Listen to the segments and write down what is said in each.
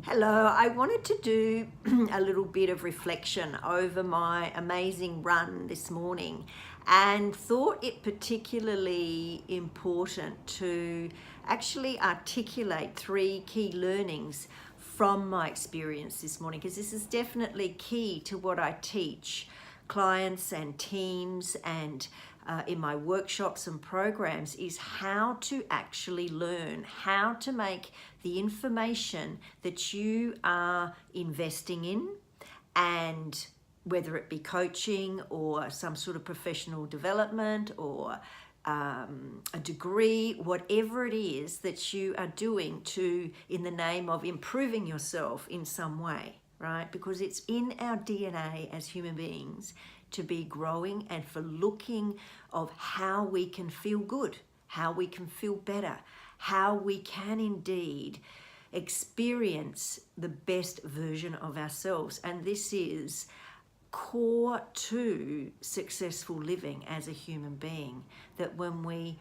Hello, I wanted to do a little bit of reflection over my amazing run this morning and thought it particularly important to actually articulate three key learnings from my experience this morning, because this is definitely key to what I teach clients and teams and in my workshops and programs, is how to actually learn, how to make the information that you are investing in, and whether it be coaching or some sort of professional development or a degree, whatever it is that you are doing to in the name of improving yourself in some way, right? Because it's in our DNA as human beings to be growing and for looking of how we can feel good, how we can feel better, how we can indeed experience the best version of ourselves. And this is core to successful living as a human being, that when we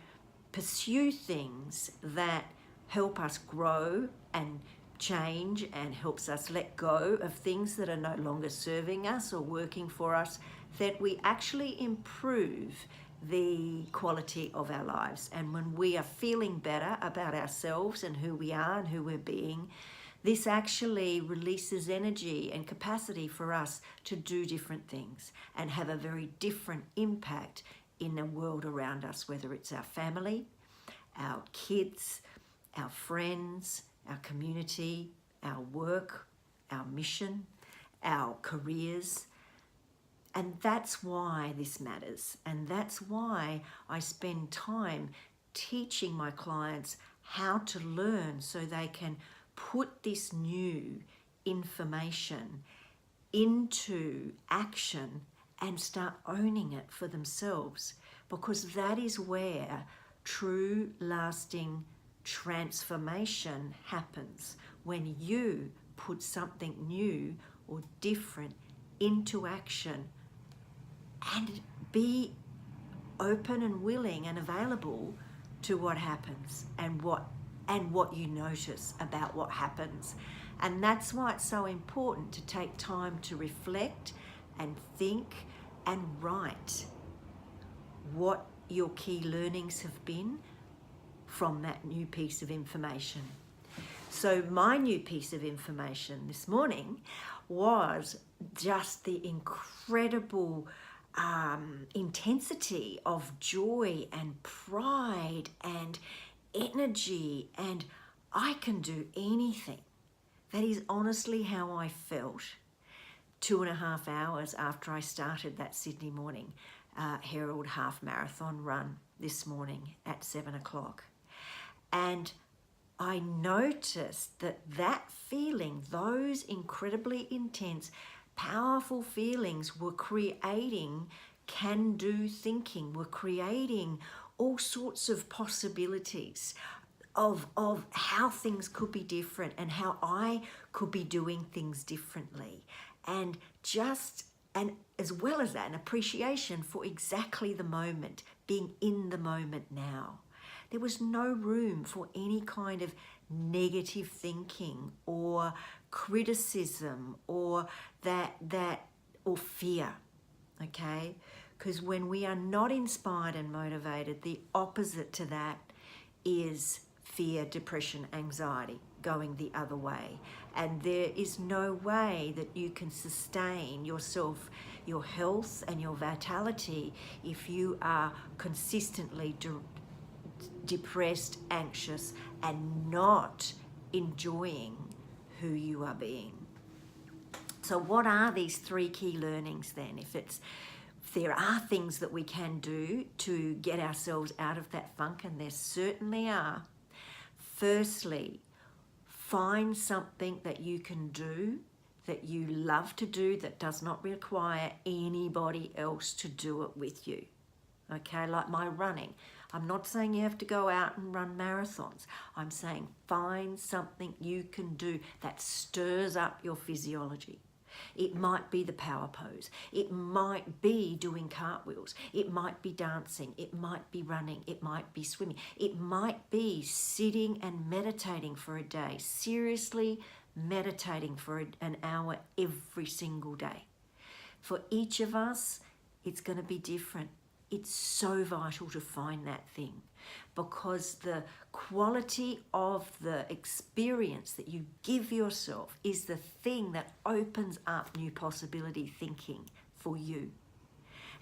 pursue things that help us grow and change and helps us let go of things that are no longer serving us or working for us, that we actually improve the quality of our lives. And when we are feeling better about ourselves and who we are and who we're being, this actually releases energy and capacity for us to do different things and have a very different impact in the world around us, whether it's our family, our kids, our friends, our community, our work, our mission, our careers. And that's why this matters. And that's why I spend time teaching my clients how to learn so they can put this new information into action and start owning it for themselves. Because that is where true, lasting transformation happens, when you put something new or different into action and be open and willing and available to what happens and what you notice about what happens. And that's why it's so important to take time to reflect and think and write what your key learnings have been from that new piece of information. So my new piece of information this morning was just the incredible intensity of joy and pride and energy, and I can do anything. That is honestly how I felt 2.5 hours after I started that Sydney morning Herald half marathon run this morning at 7 o'clock. And I noticed that feeling, those incredibly intense, powerful feelings, were creating can-do thinking, were creating all sorts of possibilities of how things could be different and how I could be doing things differently. And as well as that, an appreciation for exactly the moment, being in the moment now. There was no room for any kind of negative thinking or criticism or or fear, okay? Because when we are not inspired and motivated, the opposite to that is fear, depression, anxiety, going the other way. And there is no way that you can sustain yourself, your health and your vitality if you are consistently depressed, anxious, and not enjoying who you are being. So what are these three key learnings then? If there are things that we can do to get ourselves out of that funk, and there certainly are. Firstly, find something that you can do, that you love to do, that does not require anybody else to do it with you. Okay, like my running. I'm not saying you have to go out and run marathons. I'm saying find something you can do that stirs up your physiology. It might be the power pose. It might be doing cartwheels. It might be dancing. It might be running. It might be swimming. It might be sitting and meditating for a day. Seriously, meditating for an hour every single day. For each of us, it's going to be different. It's so vital to find that thing, because the quality of the experience that you give yourself is the thing that opens up new possibility thinking for you.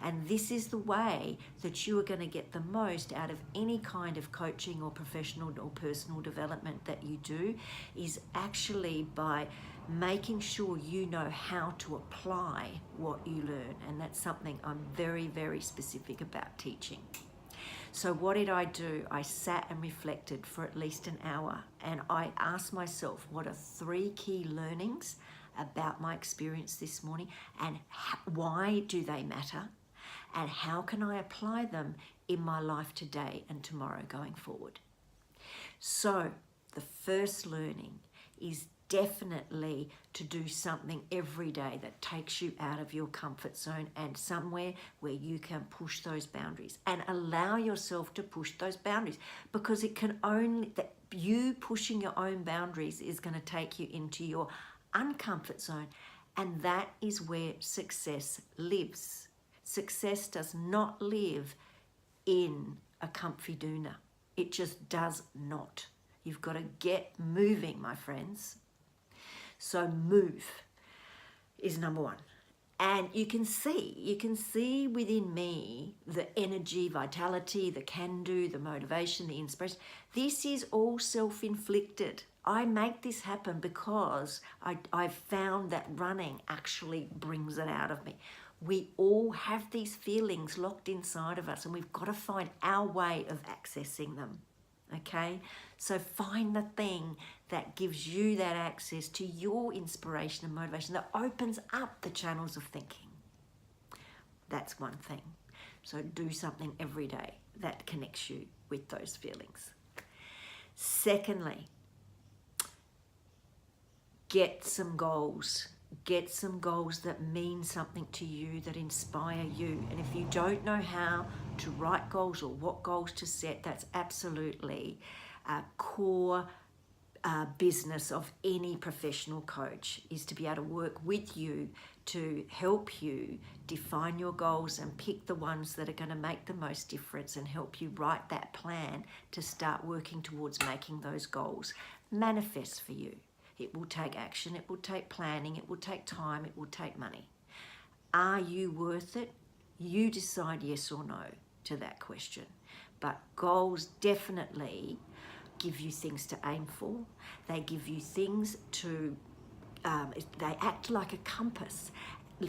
And this is the way that you are going to get the most out of any kind of coaching or professional or personal development that you do, is actually by making sure you know how to apply what you learn. And that's something I'm very, very specific about teaching. So what did I do? I sat and reflected for at least an hour, and I asked myself, what are 3 key learnings about my experience this morning, and why do they matter? And how can I apply them in my life today and tomorrow going forward? So the first learning is definitely to do something every day that takes you out of your comfort zone and somewhere where you can push those boundaries and allow yourself to push those boundaries, because it can only, that you pushing your own boundaries is going to take you into your uncomfort zone, and that is where success lives. Success does not live in a comfy doona. It just does not. You've got to get moving, my friends. So move is number 1. And you can see within me the energy, vitality, the can-do, the motivation, the inspiration. This is all self-inflicted. I make this happen because I've found that running actually brings it out of me. We all have these feelings locked inside of us, and we've got to find our way of accessing them. Okay? So find the thing that gives you that access to your inspiration and motivation, that opens up the channels of thinking. That's one thing. So do something every day that connects you with those feelings. Secondly, get some goals. Get some goals that mean something to you, that inspire you. And if you don't know how to write goals or what goals to set, that's absolutely a core business of any professional coach, is to be able to work with you to help you define your goals and pick the ones that are going to make the most difference, and help you write that plan to start working towards making those goals manifest for you. It will take action, it will take planning, it will take time, it will take money. Are you worth it? You decide yes or no to that question. But goals definitely give you things to aim for. They give you things to, they act like a compass.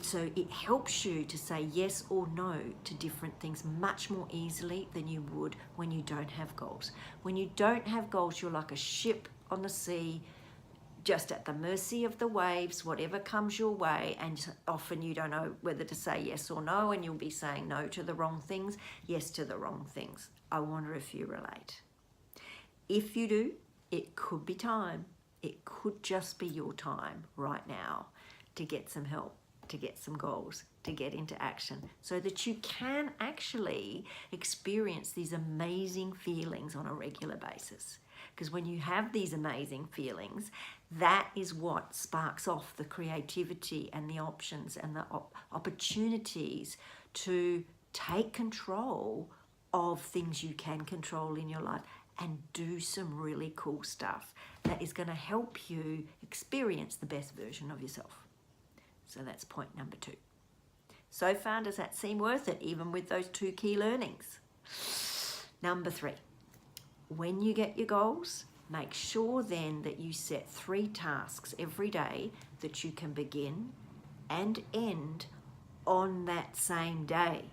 So it helps you to say yes or no to different things much more easily than you would when you don't have goals. When you don't have goals, you're like a ship on the sea, just at the mercy of the waves, whatever comes your way, and often you don't know whether to say yes or no, and you'll be saying no to the wrong things, yes to the wrong things. I wonder if you relate. If you do, it could be time. It could just be your time right now to get some help, to get some goals, to get into action, so that you can actually experience these amazing feelings on a regular basis. Because when you have these amazing feelings, that is what sparks off the creativity and the options and the opportunities to take control of things you can control in your life and do some really cool stuff that is going to help you experience the best version of yourself. So that's point number 2. So far, does that seem worth it, even with those 2 key learnings? Number 3. When you get your goals, make sure then that you set 3 tasks every day that you can begin and end on that same day.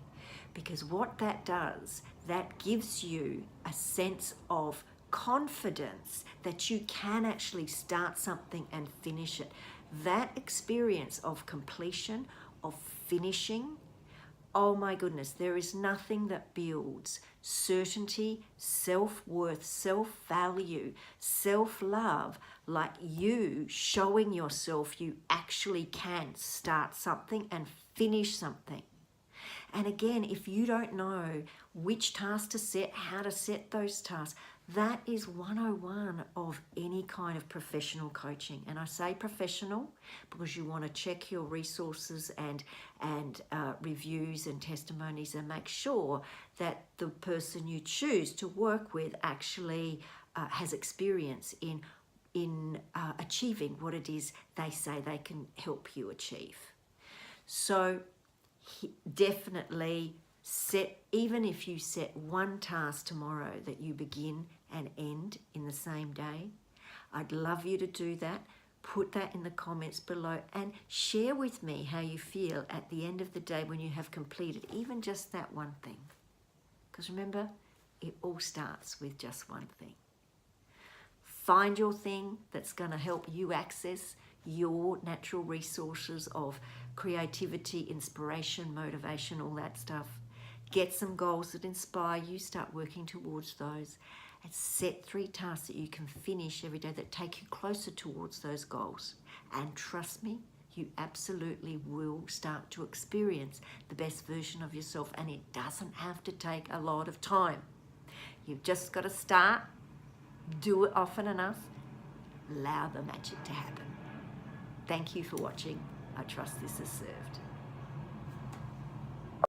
Because what that does, that gives you a sense of confidence that you can actually start something and finish it. That experience of completion, of finishing, oh my goodness, there is nothing that builds certainty, self-worth, self-value, self-love like you showing yourself you actually can start something and finish something. And again, if you don't know which task to set, how to set those tasks, That is 101 of any kind of professional coaching. And I say professional because you want to check your resources and reviews and testimonies and make sure that the person you choose to work with actually has experience in achieving what it is they say they can help you achieve. So definitely even if you set one task tomorrow that you begin and end in the same day, I'd love you to do that. Put that in the comments below and share with me how you feel at the end of the day when you have completed even just that one thing. Because remember, it all starts with just one thing. Find your thing that's going to help you access your natural resources of creativity, inspiration, motivation, all that stuff. Get some goals that inspire you. Start working towards those. And set 3 tasks that you can finish every day that take you closer towards those goals. And trust me, you absolutely will start to experience the best version of yourself. And it doesn't have to take a lot of time. You've just got to start. Do it often enough. Allow the magic to happen. Thank you for watching. I trust this has served.